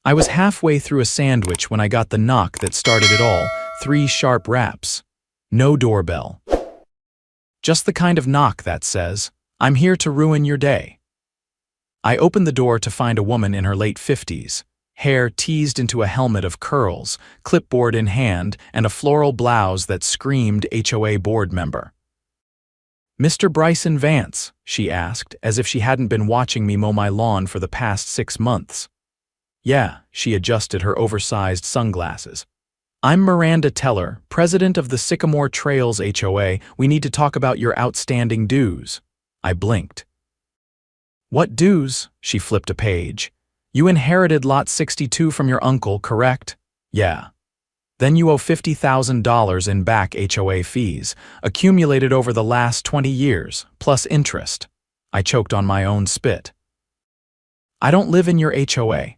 I was halfway through a sandwich when I got the knock that started it all, 3 sharp raps. No doorbell. Just the kind of knock that says, "I'm here to ruin your day." I opened the door to find a woman in her late 50s, hair teased into a helmet of curls, clipboard in hand, and a floral blouse that screamed HOA board member. "Mr. Bryson Vance," she asked, as if she hadn't been watching me mow my lawn for the past 6 months. "Yeah," she adjusted her oversized sunglasses. "I'm Miranda Teller, president of the Sycamore Trails HOA. We need to talk about your outstanding dues." I blinked. "What dues?" She flipped a page. "You inherited Lot 62 from your uncle, correct?" "Yeah." "Then you owe $50,000 in back HOA fees, accumulated over the last 20 years, plus interest." I choked on my own spit. "I don't live in your HOA."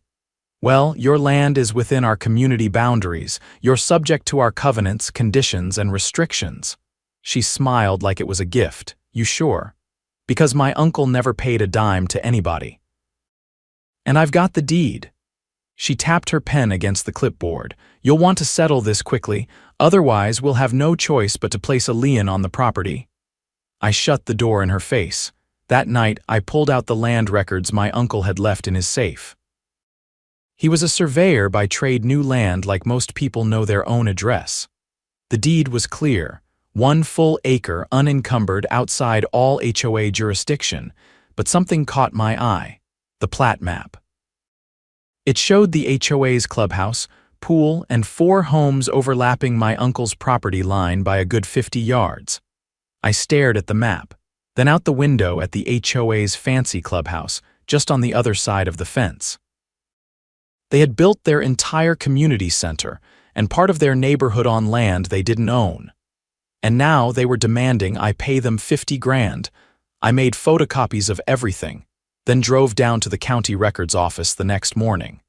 "Well, your land is within our community boundaries. You're subject to our covenants, conditions, and restrictions." She smiled like it was a gift. "You sure?" "Because my uncle never paid a dime to anybody. And I've got the deed." She tapped her pen against the clipboard. "You'll want to settle this quickly, otherwise we'll have no choice but to place a lien on the property." I shut the door in her face. That night, I pulled out the land records my uncle had left in his safe. He was a surveyor by trade, knew land like most people know their own address. The deed was clear, 1 full acre unencumbered outside all HOA jurisdiction, but something caught my eye: the plat map. It showed the HOA's clubhouse, pool, and 4 homes overlapping my uncle's property line by a good 50 yards. I stared at the map, then out the window at the HOA's fancy clubhouse, just on the other side of the fence. They had built their entire community center and part of their neighborhood on land they didn't own. And now they were demanding I pay them $50,000. I made photocopies of everything, then drove down to the county records office the next morning.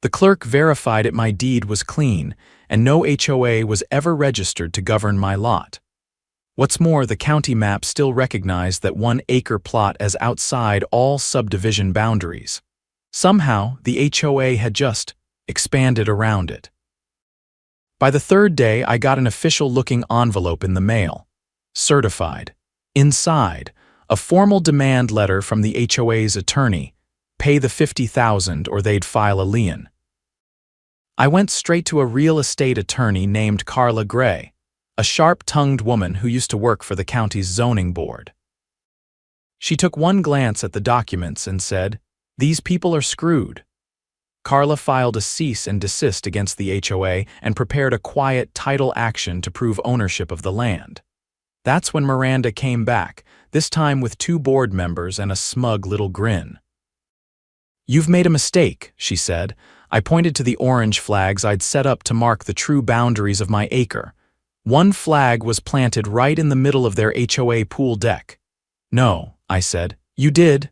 The clerk verified my deed was clean, and no HOA was ever registered to govern my lot. What's more, the county map still recognized that 1 acre plot as outside all subdivision boundaries. Somehow, the HOA had just expanded around it. By the 3rd day, I got an official-looking envelope in the mail. Certified. Inside, a formal demand letter from the HOA's attorney: pay the $50,000 or they'd file a lien. I went straight to a real estate attorney named Carla Gray, a sharp-tongued woman who used to work for the county's zoning board. She took one glance at the documents and said, "These people are screwed." Carla filed a cease and desist against the HOA and prepared a quiet title action to prove ownership of the land. That's when Miranda came back, this time with 2 board members and a smug little grin. "You've made a mistake," she said. I pointed to the orange flags I'd set up to mark the true boundaries of my acre. 1 flag was planted right in the middle of their HOA pool deck. "No," I said. "You did."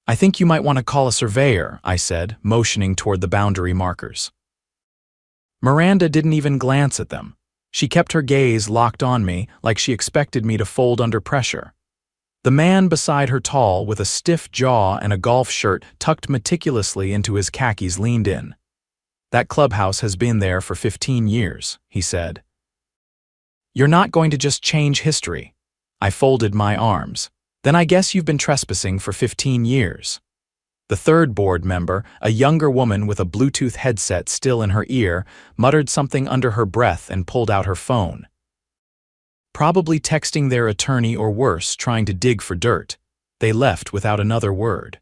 "I think you might want to call a surveyor," I said, motioning toward the boundary markers. Miranda didn't even glance at them. She kept her gaze locked on me, like she expected me to fold under pressure. The man beside her, tall, with a stiff jaw and a golf shirt tucked meticulously into his khakis, leaned in. "That clubhouse has been there for 15 years, he said. "You're not going to just change history." I folded my arms. "Then I guess you've been trespassing for 15 years. The 3rd board member, a younger woman with a Bluetooth headset still in her ear, muttered something under her breath and pulled out her phone. Probably texting their attorney or worse, trying to dig for dirt. They left without another word.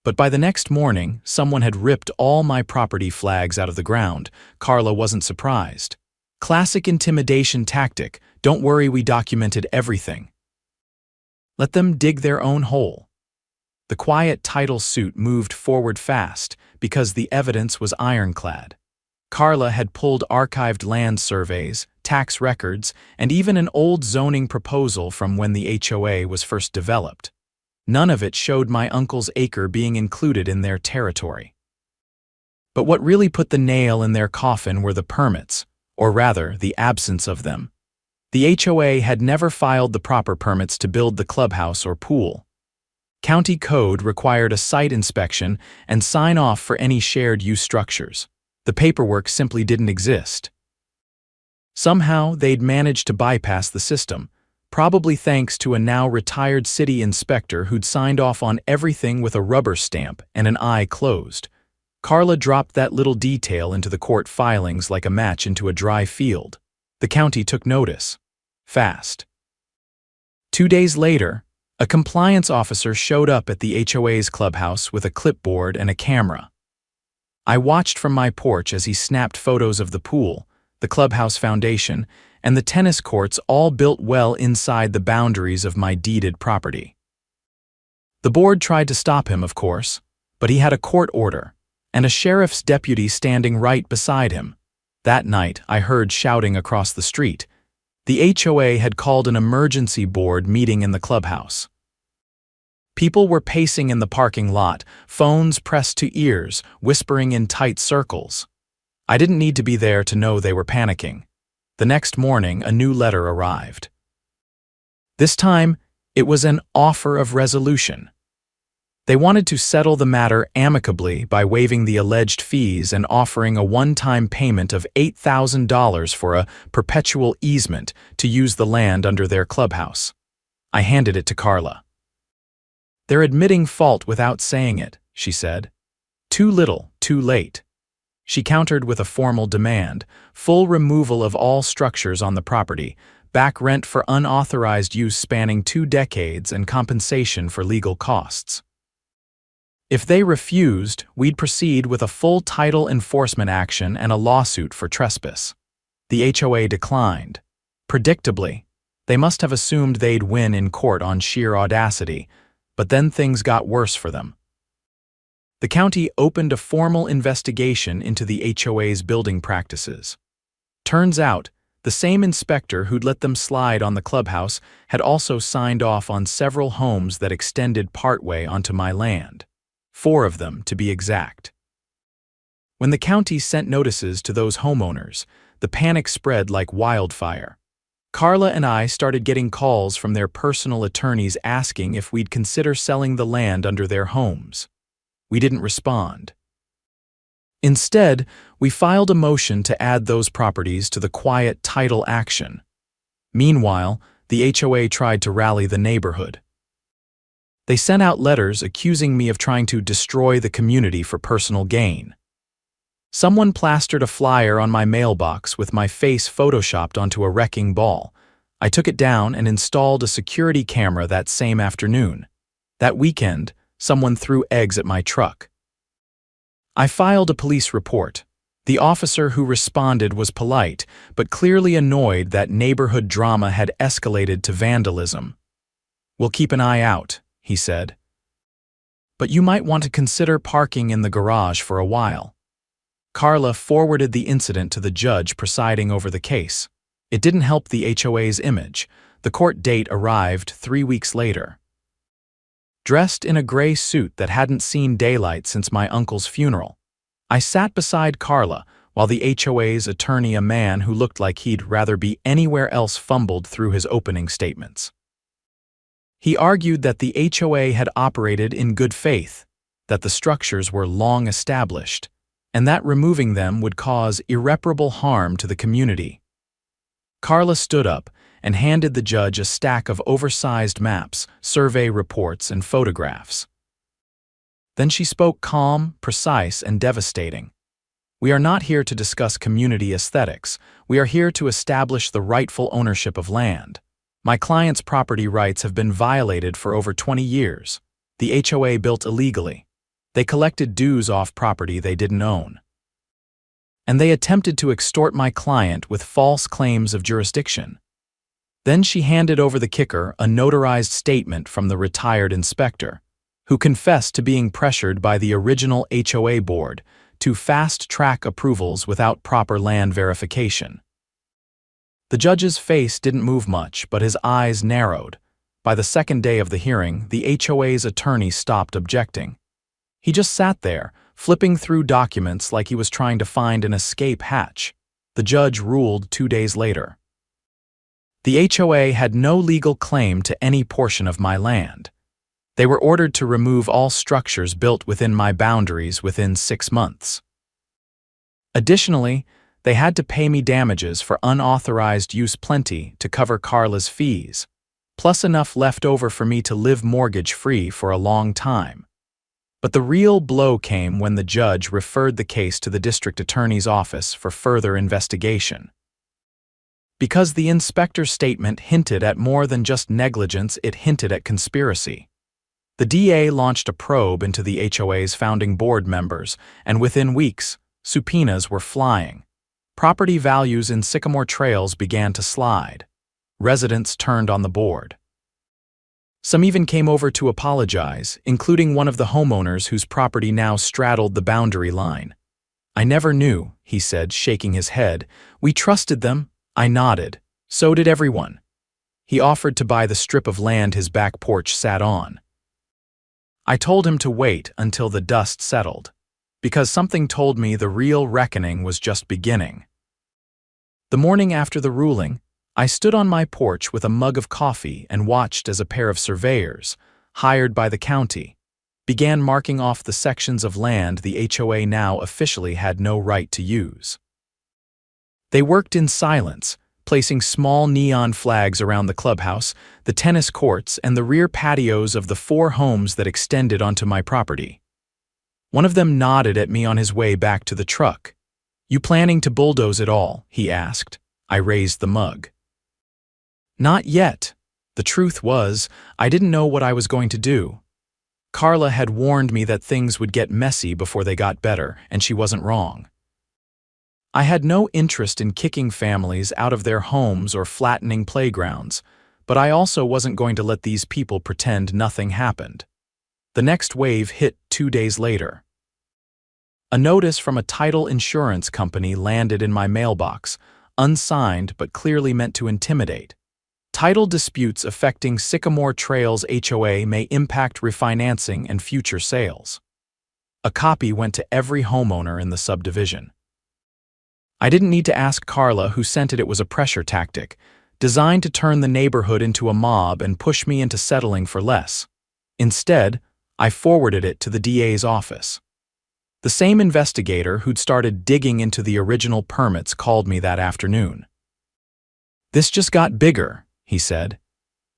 But by the next morning, someone had ripped all my property flags out of the ground. Carla wasn't surprised. Classic intimidation tactic. "Don't worry, we documented everything. Let them dig their own hole." The quiet title suit moved forward fast because the evidence was ironclad. Carla had pulled archived land surveys, tax records, and even an old zoning proposal from when the HOA was first developed. None of it showed my uncle's acre being included in their territory. But what really put the nail in their coffin were the permits, or rather, the absence of them. The HOA had never filed the proper permits to build the clubhouse or pool. County code required a site inspection and sign-off for any shared-use structures. The paperwork simply didn't exist. Somehow, they'd managed to bypass the system, probably thanks to a now-retired city inspector who'd signed off on everything with a rubber stamp and an eye closed. Carla dropped that little detail into the court filings like a match into a dry field. The county took notice. Fast. 2 days later, a compliance officer showed up at the HOA's clubhouse with a clipboard and a camera. I watched from my porch as he snapped photos of the pool, the clubhouse foundation, and the tennis courts, all built well inside the boundaries of my deeded property. The board tried to stop him, of course, but he had a court order, and a sheriff's deputy standing right beside him. That night, I heard shouting across the street. The HOA had called an emergency board meeting in the clubhouse. People were pacing in the parking lot, phones pressed to ears, whispering in tight circles. I didn't need to be there to know they were panicking. The next morning, a new letter arrived. This time, it was an offer of resolution. They wanted to settle the matter amicably by waiving the alleged fees and offering a one-time payment of $8,000 for a perpetual easement to use the land under their clubhouse. I handed it to Carla. "They're admitting fault without saying it," she said. "Too little, too late." She countered with a formal demand: full removal of all structures on the property, back rent for unauthorized use spanning 2 decades, and compensation for legal costs. If they refused, we'd proceed with a full title enforcement action and a lawsuit for trespass. The HOA declined. Predictably, they must have assumed they'd win in court on sheer audacity, but then things got worse for them. The county opened a formal investigation into the HOA's building practices. Turns out, the same inspector who'd let them slide on the clubhouse had also signed off on several homes that extended partway onto my land. 4 of them, to be exact. When the county sent notices to those homeowners, the panic spread like wildfire. Carla and I started getting calls from their personal attorneys asking if we'd consider selling the land under their homes. We didn't respond. Instead, we filed a motion to add those properties to the quiet title action. Meanwhile, the HOA tried to rally the neighborhood. They sent out letters accusing me of trying to destroy the community for personal gain. Someone plastered a flyer on my mailbox with my face photoshopped onto a wrecking ball. I took it down and installed a security camera that same afternoon. That weekend, someone threw eggs at my truck. I filed a police report. The officer who responded was polite, but clearly annoyed that neighborhood drama had escalated to vandalism. "We'll keep an eye out," he said. "But you might want to consider parking in the garage for a while." Carla forwarded the incident to the judge presiding over the case. It didn't help the HOA's image. The court date arrived 3 weeks later. Dressed in a gray suit that hadn't seen daylight since my uncle's funeral, I sat beside Carla while the HOA's attorney, a man who looked like he'd rather be anywhere else, fumbled through his opening statements. He argued that the HOA had operated in good faith, that the structures were long established, and that removing them would cause irreparable harm to the community. Carla stood up and handed the judge a stack of oversized maps, survey reports, and photographs. Then she spoke calm, precise, and devastating. "We are not here to discuss community aesthetics. We are here to establish the rightful ownership of land. My client's property rights have been violated for over 20 years. The HOA built illegally. They collected dues off property they didn't own. And they attempted to extort my client with false claims of jurisdiction." Then she handed over the kicker, a notarized statement from the retired inspector, who confessed to being pressured by the original HOA board to fast-track approvals without proper land verification. The judge's face didn't move much, but his eyes narrowed. By the second day of the hearing, the HOA's attorney stopped objecting. He just sat there, flipping through documents like he was trying to find an escape hatch. The judge ruled 2 days later. The HOA had no legal claim to any portion of my land. They were ordered to remove all structures built within my boundaries within 6 months. Additionally, they had to pay me damages for unauthorized use plenty to cover Carla's fees, plus enough left over for me to live mortgage-free for a long time. But the real blow came when the judge referred the case to the district attorney's office for further investigation. Because the inspector's statement hinted at more than just negligence, it hinted at conspiracy. The DA launched a probe into the HOA's founding board members, and within weeks, subpoenas were flying. Property values in Sycamore Trails began to slide. Residents turned on the board. Some even came over to apologize, including one of the homeowners whose property now straddled the boundary line. "I never knew," he said, shaking his head. "We trusted them." I nodded. So did everyone. He offered to buy the strip of land his back porch sat on. I told him to wait until the dust settled, because something told me the real reckoning was just beginning. The morning after the ruling, I stood on my porch with a mug of coffee and watched as a pair of surveyors, hired by the county, began marking off the sections of land the HOA now officially had no right to use. They worked in silence, placing small neon flags around the clubhouse, the tennis courts, and the rear patios of the 4 homes that extended onto my property. One of them nodded at me on his way back to the truck. "You planning to bulldoze it all?" he asked. I raised the mug. "Not yet." The truth was, I didn't know what I was going to do. Carla had warned me that things would get messy before they got better, and she wasn't wrong. I had no interest in kicking families out of their homes or flattening playgrounds, but I also wasn't going to let these people pretend nothing happened. The next wave hit 2 days later. A notice from a title insurance company landed in my mailbox, unsigned but clearly meant to intimidate. Title disputes affecting Sycamore Trails HOA may impact refinancing and future sales. A copy went to every homeowner in the subdivision. I didn't need to ask Carla who sent it. It was a pressure tactic, designed to turn the neighborhood into a mob and push me into settling for less. Instead, I forwarded it to the DA's office. The same investigator who'd started digging into the original permits called me that afternoon. "This just got bigger," he said.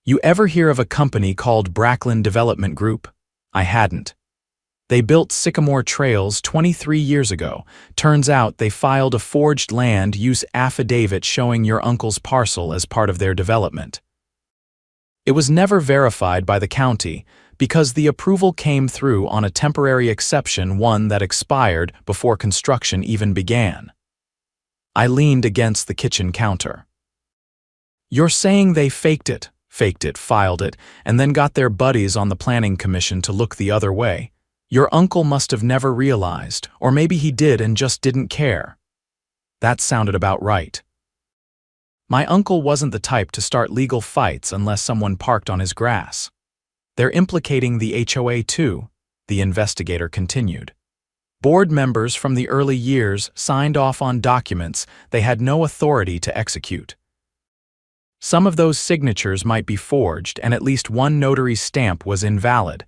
"You ever hear of a company called Brackland Development Group?" I hadn't. "They built Sycamore Trails 23 years ago. Turns out they filed a forged land use affidavit showing your uncle's parcel as part of their development. It was never verified by the county because the approval came through on a temporary exception, one that expired before construction even began." I leaned against the kitchen counter. "You're saying they faked it, filed it, and then got their buddies on the planning commission to look the other way. Your uncle must have never realized, or maybe he did and just didn't care." That sounded about right. My uncle wasn't the type to start legal fights unless someone parked on his grass. "They're implicating the HOA too," the investigator continued. "Board members from the early years signed off on documents they had no authority to execute. Some of those signatures might be forged, and at least one notary's stamp was invalid."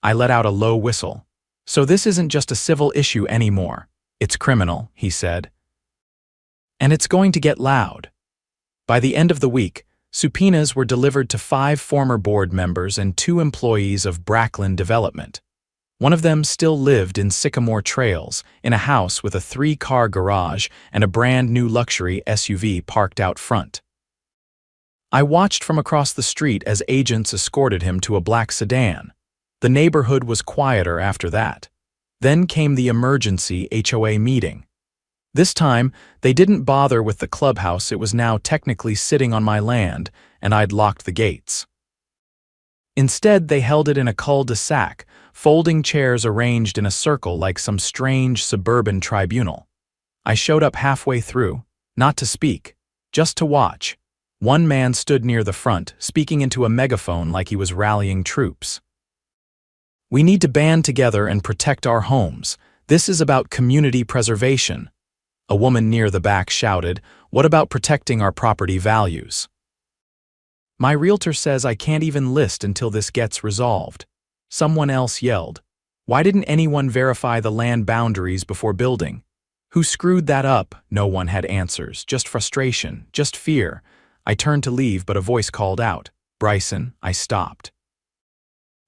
I let out a low whistle. "So this isn't just a civil issue anymore. It's criminal," he said. "And it's going to get loud." By the end of the week, subpoenas were delivered to 5 former board members and 2 employees of Brackland Development. One of them still lived in Sycamore Trails, in a house with a 3-car garage and a brand new luxury SUV parked out front. I watched from across the street as agents escorted him to a black sedan. The neighborhood was quieter after that. Then came the emergency HOA meeting. This time, they didn't bother with the clubhouse. It was now technically sitting on my land, and I'd locked the gates. Instead, they held it in a cul-de-sac, folding chairs arranged in a circle like some strange suburban tribunal. I showed up halfway through, not to speak, just to watch. One man stood near the front, speaking into a megaphone like he was rallying troops. "We need to band together and protect our homes. This is about community preservation." A woman near the back shouted, "What about protecting our property values?" "My realtor says I can't even list until this gets resolved." Someone else yelled, "Why didn't anyone verify the land boundaries before building? Who screwed that up?" No one had answers, just frustration, just fear. I turned to leave, but a voice called out, "Bryson." I stopped.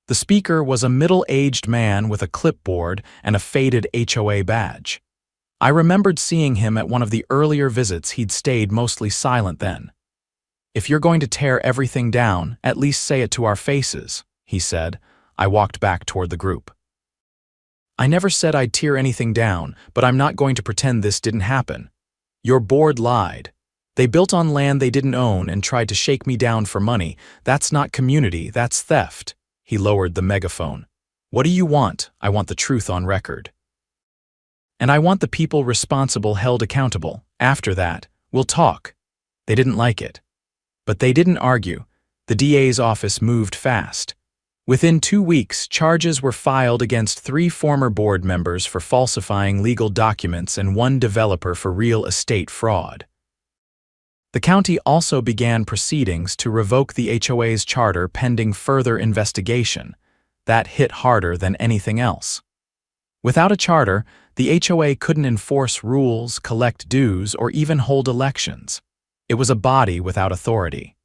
The speaker was a middle-aged man with a clipboard and a faded HOA badge. I remembered seeing him at one of the earlier visits. He'd stayed mostly silent then. "If you're going to tear everything down, at least say it to our faces," he said. I walked back toward the group. "I never said I'd tear anything down, but I'm not going to pretend this didn't happen. Your board lied. They built on land they didn't own and tried to shake me down for money. That's not community, that's theft." He lowered the megaphone. "What do you want?" "I want the truth on record. And I want the people responsible held accountable. After that, we'll talk." They didn't like it. But they didn't argue. The DA's office moved fast. Within 2 weeks, charges were filed against 3 former board members for falsifying legal documents and 1 developer for real estate fraud. The county also began proceedings to revoke the HOA's charter pending further investigation. That hit harder than anything else. Without a charter, the HOA couldn't enforce rules, collect dues, or even hold elections. It was a body without authority.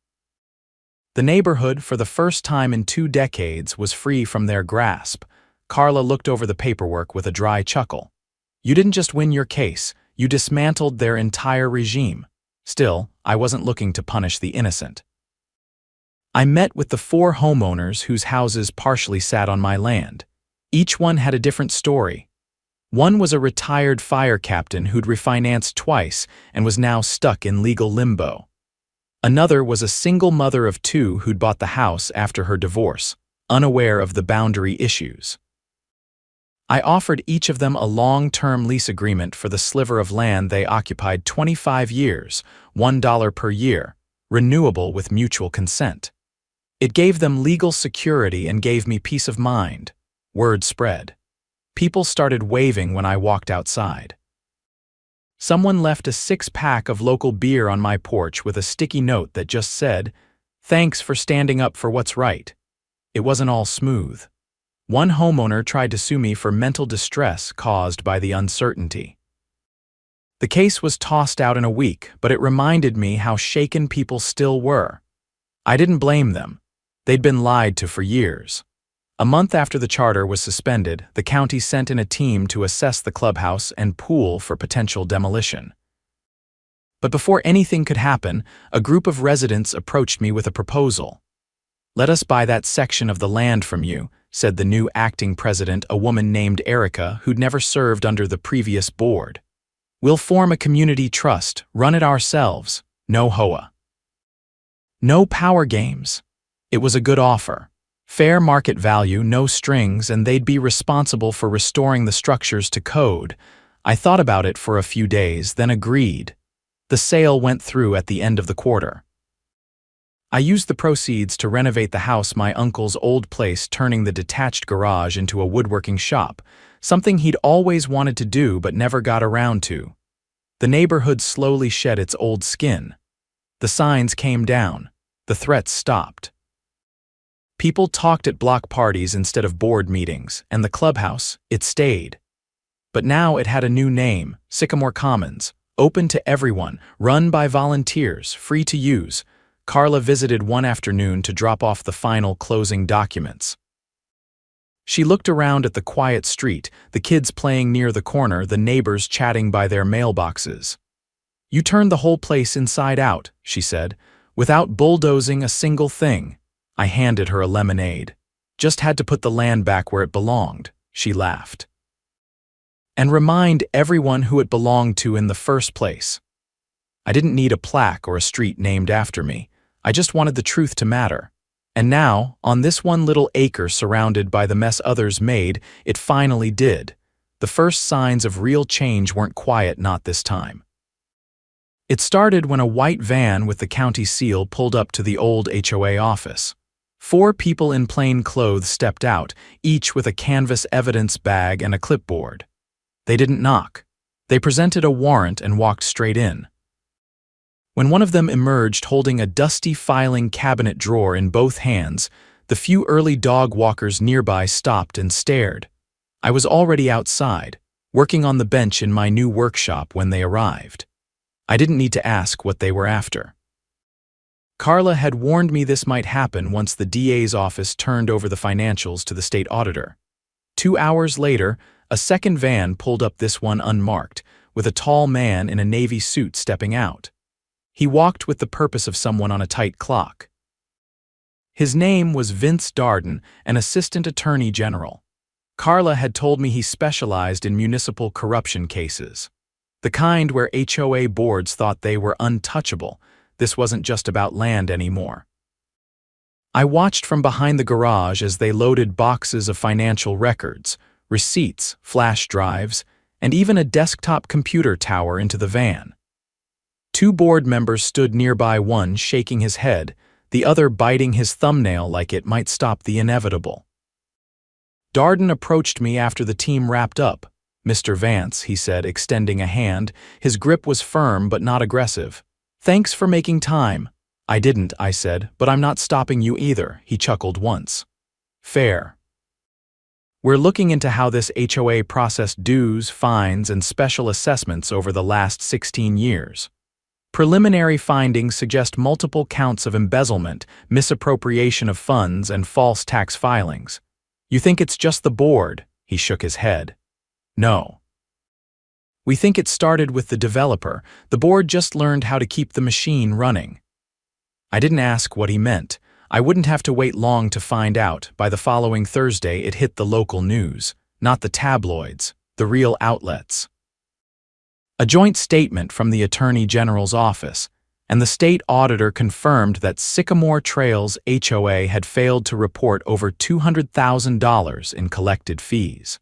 The neighborhood, for the first time in 2 decades, was free from their grasp. Carla looked over the paperwork with a dry chuckle. "You didn't just win your case, you dismantled their entire regime." Still, I wasn't looking to punish the innocent. I met with the 4 homeowners whose houses partially sat on my land. Each one had a different story. One was a retired fire captain who'd refinanced twice and was now stuck in legal limbo. Another was a single mother of 2 who'd bought the house after her divorce, unaware of the boundary issues. I offered each of them a long-term lease agreement for the sliver of land they occupied, 25 years, $1 per year, renewable with mutual consent. It gave them legal security and gave me peace of mind. Word spread. People started waving when I walked outside. Someone left a 6-pack of local beer on my porch with a sticky note that just said, "Thanks for standing up for what's right." It wasn't all smooth. One homeowner tried to sue me for mental distress caused by the uncertainty. The case was tossed out in a week, but it reminded me how shaken people still were. I didn't blame them. They'd been lied to for years. A month after the charter was suspended, the county sent in a team to assess the clubhouse and pool for potential demolition. But before anything could happen, a group of residents approached me with a proposal. "Let us buy that section of the land from you," said the new acting president, a woman named Erica who'd never served under the previous board. "We'll form a community trust, run it ourselves. No HOA. No power games." It was a good offer. Fair market value, no strings, and they'd be responsible for restoring the structures to code. I thought about it for a few days, then agreed. The sale went through at the end of the quarter. I used the proceeds to renovate the house, my uncle's old place, turning the detached garage into a woodworking shop, something he'd always wanted to do but never got around to. The neighborhood slowly shed its old skin. The signs came down. The threats stopped. People talked at block parties instead of board meetings, and the clubhouse, it stayed. But now it had a new name, Sycamore Commons, open to everyone, run by volunteers, free to use. Carla visited one afternoon to drop off the final closing documents. She looked around at the quiet street, the kids playing near the corner, the neighbors chatting by their mailboxes. "You turned the whole place inside out," she said, "without bulldozing a single thing." I handed her a lemonade. "Just had to put the land back where it belonged," she laughed. "And remind everyone who it belonged to in the first place." I didn't need a plaque or a street named after me. I just wanted the truth to matter. And now, on this one little acre surrounded by the mess others made, it finally did. The first signs of real change weren't quiet, not this time. It started when a white van with the county seal pulled up to the old HOA office. 4 people in plain clothes stepped out, each with a canvas evidence bag and a clipboard. They didn't knock. They presented a warrant and walked straight in. When one of them emerged holding a dusty filing cabinet drawer in both hands, The few early dog walkers nearby stopped and stared. I was already outside, working on the bench in my new workshop when they arrived. I didn't need to ask what they were after. Carla had warned me this might happen once the DA's office turned over the financials to the state auditor. 2 hours later, a second van pulled up, this one unmarked, with a tall man in a navy suit stepping out. He walked with the purpose of someone on a tight clock. His name was Vince Darden, an assistant attorney general. Carla had told me he specialized in municipal corruption cases. The kind where HOA boards thought they were untouchable. This wasn't just about land anymore. I watched from behind the garage as they loaded boxes of financial records, receipts, flash drives, and even a desktop computer tower into the van. 2 board members stood nearby, one shaking his head, the other biting his thumbnail like it might stop the inevitable. Darden approached me after the team wrapped up. "Mr. Vance," he said, extending a hand. His grip was firm but not aggressive. "Thanks for making time." "I didn't," I said, "but I'm not stopping you either," he chuckled once. "Fair. We're looking into how this HOA processed dues, fines, and special assessments over the last 16 years. Preliminary findings suggest multiple counts of embezzlement, misappropriation of funds, and false tax filings. You think it's just the board?" He shook his head. "No. We think it started with the developer. The board just learned how to keep the machine running." I didn't ask what he meant. I wouldn't have to wait long to find out. By the following Thursday, it hit the local news, not the tabloids, the real outlets. A joint statement from the Attorney General's office and the state auditor confirmed that Sycamore Trails HOA had failed to report over $200,000 in collected fees.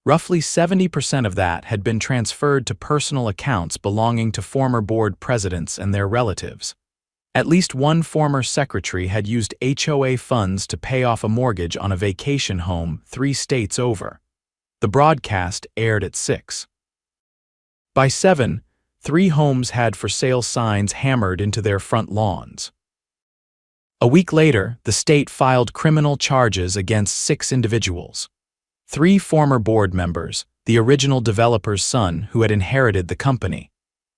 Roughly 70% of that had been transferred to personal accounts belonging to former board presidents and their relatives. At least one former secretary had used HOA funds to pay off a mortgage on a vacation home 3 states over. The broadcast aired at 6. By 7, 3 homes had for sale signs hammered into their front lawns. A week later, the state filed criminal charges against 6 individuals. 3 former board members, the original developer's son who had inherited the company,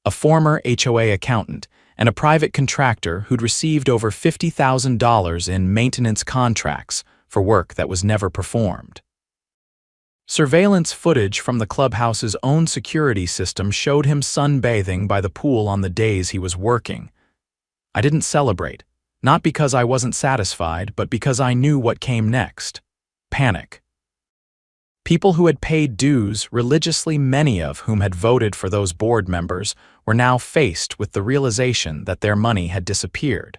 a former HOA accountant, and a private contractor who'd received over $50,000 in maintenance contracts for work that was never performed. Surveillance footage from the clubhouse's own security system showed him sunbathing by the pool on the days he was working. I didn't celebrate, not because I wasn't satisfied, but because I knew what came next. Panic. People who had paid dues religiously, many of whom had voted for those board members, were now faced with the realization that their money had disappeared.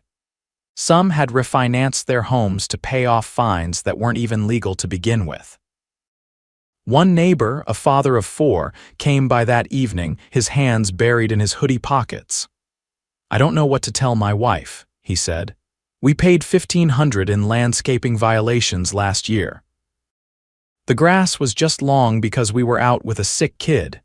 Some had refinanced their homes to pay off fines that weren't even legal to begin with. One neighbor, a father of 4, came by that evening, his hands buried in his hoodie pockets. "I don't know what to tell my wife," he said. "We paid $1,500 in landscaping violations last year. The grass was just long because we were out with a sick kid."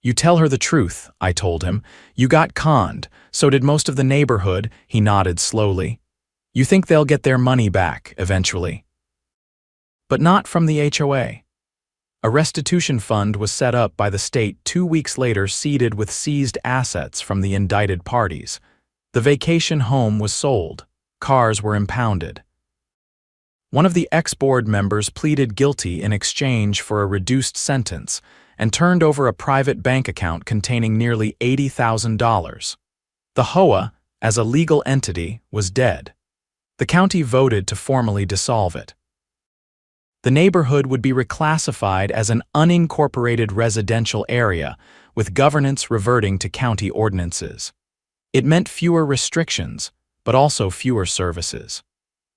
"You tell her the truth," I told him. "You got conned, so did most of the neighborhood," he nodded slowly. "You think they'll get their money back eventually." But not from the HOA. A restitution fund was set up by the state 2 weeks later, seeded with seized assets from the indicted parties. The vacation home was sold. Cars were impounded. One of the ex-board members pleaded guilty in exchange for a reduced sentence and turned over a private bank account containing nearly $80,000. The HOA, as a legal entity, was dead. The county voted to formally dissolve it. The neighborhood would be reclassified as an unincorporated residential area, with governance reverting to county ordinances. It meant fewer restrictions, but also fewer services.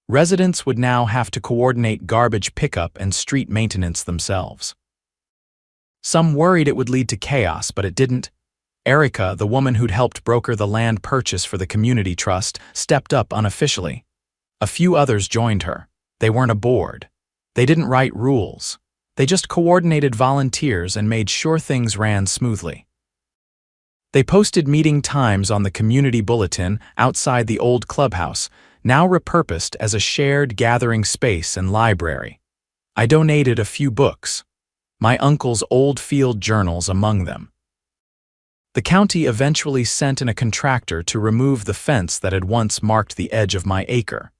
Residents would now have to coordinate garbage pickup and street maintenance themselves. Some worried it would lead to chaos, but it didn't. Erica, the woman who'd helped broker the land purchase for the community trust, stepped up unofficially. A few others joined her. They weren't a board. They didn't write rules. They just coordinated volunteers and made sure things ran smoothly. They posted meeting times on the community bulletin outside the old clubhouse, now repurposed as a shared gathering space and library. I donated a few books, my uncle's old field journals among them. The county eventually sent in a contractor to remove the fence that had once marked the edge of my acre.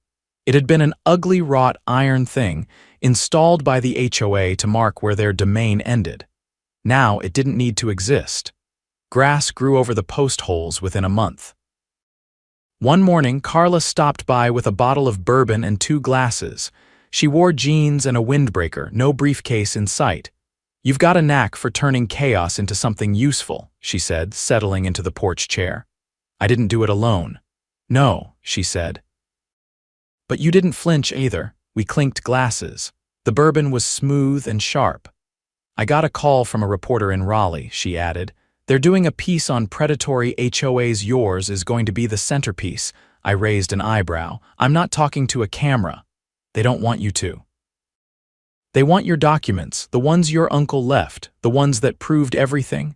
It had been an ugly wrought iron thing installed by the HOA to mark where their domain ended. Now it didn't need to exist. Grass grew over the post holes within a month. One morning, Carla stopped by with a bottle of bourbon and 2 glasses. She wore jeans and a windbreaker, no briefcase in sight. "You've got a knack for turning chaos into something useful," she said, settling into the porch chair. "I didn't do it alone." "No," she said. "But you didn't flinch either." We clinked glasses. The bourbon was smooth and sharp. "I got a call from a reporter in Raleigh," she added. "They're doing a piece on predatory HOAs. Yours is going to be the centerpiece." I raised an eyebrow. "I'm not talking to a camera." "They don't want you to. They want your documents, the ones your uncle left, the ones that proved everything."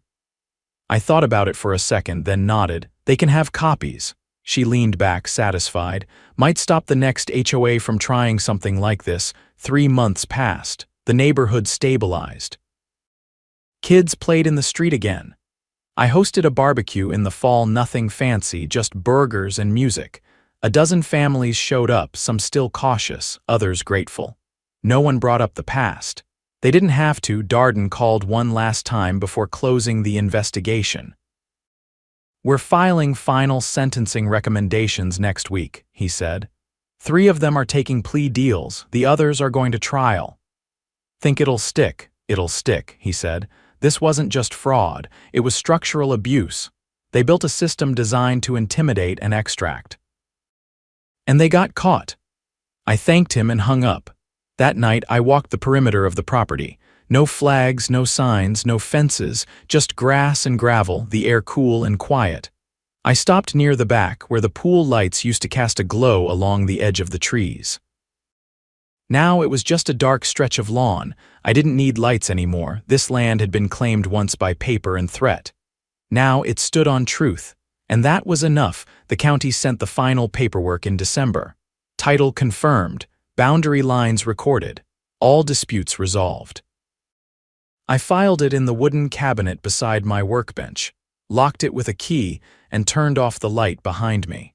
I thought about it for a second, then nodded. "They can have copies." She leaned back, satisfied. "Might stop the next HOA from trying something like this." 3 months passed. The neighborhood stabilized. Kids played in the street again. I hosted a barbecue in the fall, nothing fancy, just burgers and music. A dozen families showed up, some still cautious, others grateful. No one brought up the past. They didn't have to. Darden called one last time before closing the investigation. "We're filing final sentencing recommendations next week," he said. 3 of them are taking plea deals, the others are going to trial. "Think it'll stick?" "It'll stick," he said. "This wasn't just fraud, it was structural abuse. They built a system designed to intimidate and extract. And they got caught." I thanked him and hung up. That night, I walked the perimeter of the property. No flags, no signs, no fences, just grass and gravel, the air cool and quiet. I stopped near the back, where the pool lights used to cast a glow along the edge of the trees. Now it was just a dark stretch of lawn. I didn't need lights anymore. This land had been claimed once by paper and threat. Now it stood on truth. And that was enough. The county sent the final paperwork in December. Title confirmed. Boundary lines recorded. All disputes resolved. I filed it in the wooden cabinet beside my workbench, locked it with a key, and turned off the light behind me.